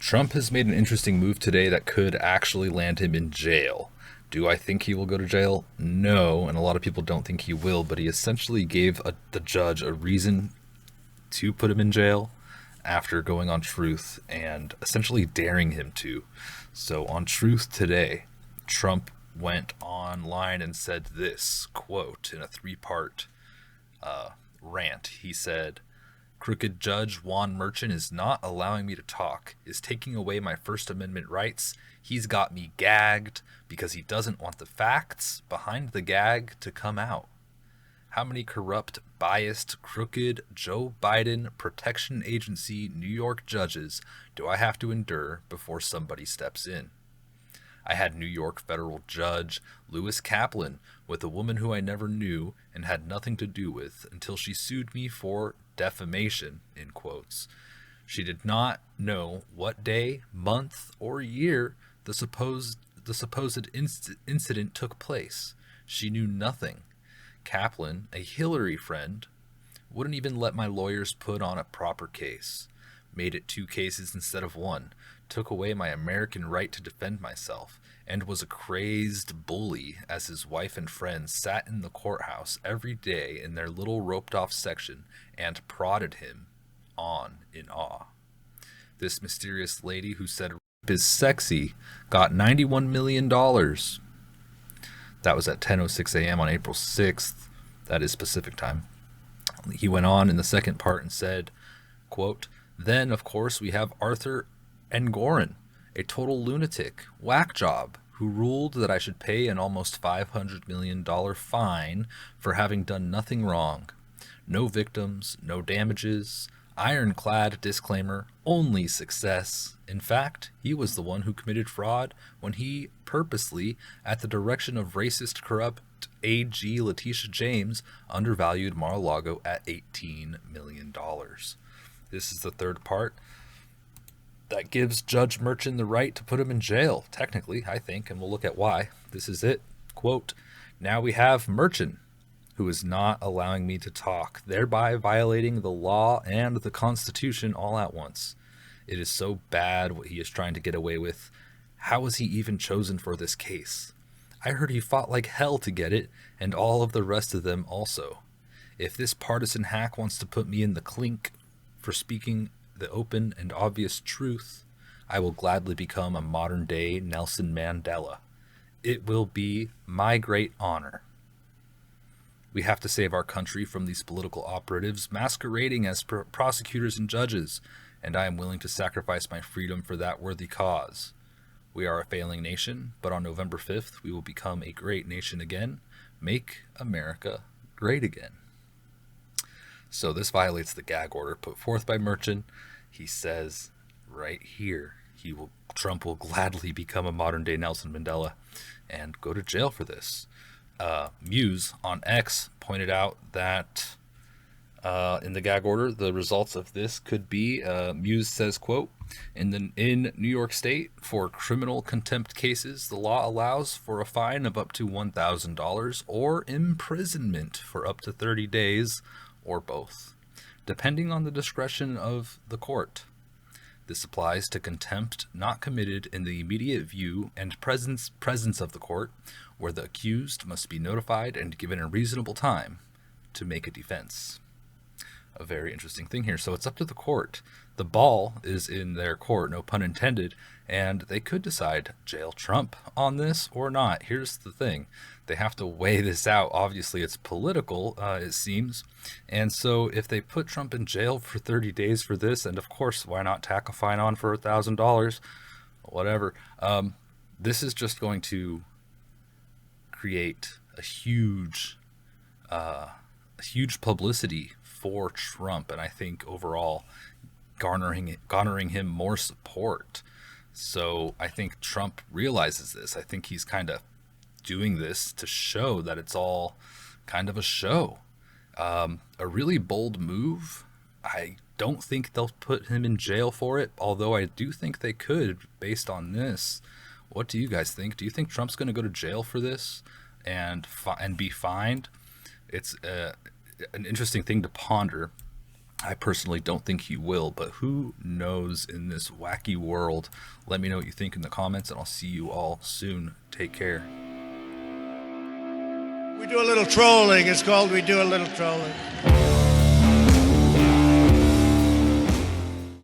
Trump has made an interesting move today that could actually land him in jail. Do I think he will go to jail? No, and a lot of people don't think he will, but he essentially gave the judge a reason to put him in jail after going on Truth and essentially daring him to. So on Truth today, Trump went online and said this quote in a three-part rant. He said, "Crooked Judge Juan Merchan is not allowing me to talk, is taking away my First Amendment rights. He's got me gagged because he doesn't want the facts behind the gag to come out. How many corrupt, biased, crooked Joe Biden Protection Agency New York judges do I have to endure before somebody steps in? I had New York federal judge Lewis Kaplan with a woman who I never knew and had nothing to do with until she sued me for defamation, in quotes. She did not know what day, month, or year the supposed incident took place. She knew nothing. Kaplan, a Hillary friend, wouldn't even let my lawyers put on a proper case. Made it 2 cases instead of 1, took away my American right to defend myself, and was a crazed bully as his wife and friends sat in the courthouse every day in their little roped-off section and prodded him on in awe. This mysterious lady who said rape is sexy got $91 million. That was at 10:06 a.m. on April 6th. That is Pacific time. He went on in the second part and said, quote, then, of course, we have Arthur Engoron, a total lunatic, whack job, who ruled that I should pay an almost $500 million fine for having done nothing wrong. No victims, no damages, ironclad disclaimer, only success. In fact, he was the one who committed fraud when he purposely, at the direction of racist, corrupt AG Letitia James, undervalued Mar-a-Lago at $18 million. This is the third part that gives Judge Merchan the right to put him in jail, technically, I think, and we'll look at why. This is it. Quote, now we have Merchan, who is not allowing me to talk, thereby violating the law and the Constitution all at once. It is so bad what he is trying to get away with. How was he even chosen for this case? I heard he fought like hell to get it, and all of the rest of them also. If this partisan hack wants to put me in the clink for speaking the open and obvious truth, I will gladly become a modern-day Nelson Mandela. It will be my great honor. We have to save our country from these political operatives masquerading as prosecutors and judges, and I am willing to sacrifice my freedom for that worthy cause. We are a failing nation, but on November 5th, we will become a great nation again. Make America great again. So this violates the gag order put forth by Merchan. He says right here, Trump will gladly become a modern-day Nelson Mandela and go to jail for this. Muse on X pointed out that in the gag order, the results of this could be, Muse says, quote, in New York State, for criminal contempt cases, the law allows for a fine of up to $1,000 or imprisonment for up to 30 days or both, depending on the discretion of the court. This applies to contempt not committed in the immediate view and presence of the court, where the accused must be notified and given a reasonable time to make a defense. A very interesting thing here. So it's up to the court. The ball is in their court, no pun intended, and they could decide jail Trump on this or not. Here's the thing. They have to weigh this out. Obviously, it's political, it seems. And so if they put Trump in jail for 30 days for this, and of course, why not tack a fine on for $1,000? Whatever. This is just going to create a huge publicity for Trump, and I think overall garnering him more support. So I think Trump realizes this. I think he's kind of doing this to show that it's all kind of a show. A really bold move. I don't think they'll put him in jail for it, although I do think they could based on this. What do you guys think? Do you think Trump's going to go to jail for this and be fined? It's an interesting thing to ponder. I personally don't think he will, but who knows in this wacky world? Let me know what you think in the comments, and I'll see you all soon. Take care. We do a little trolling. It's called We Do a Little Trolling.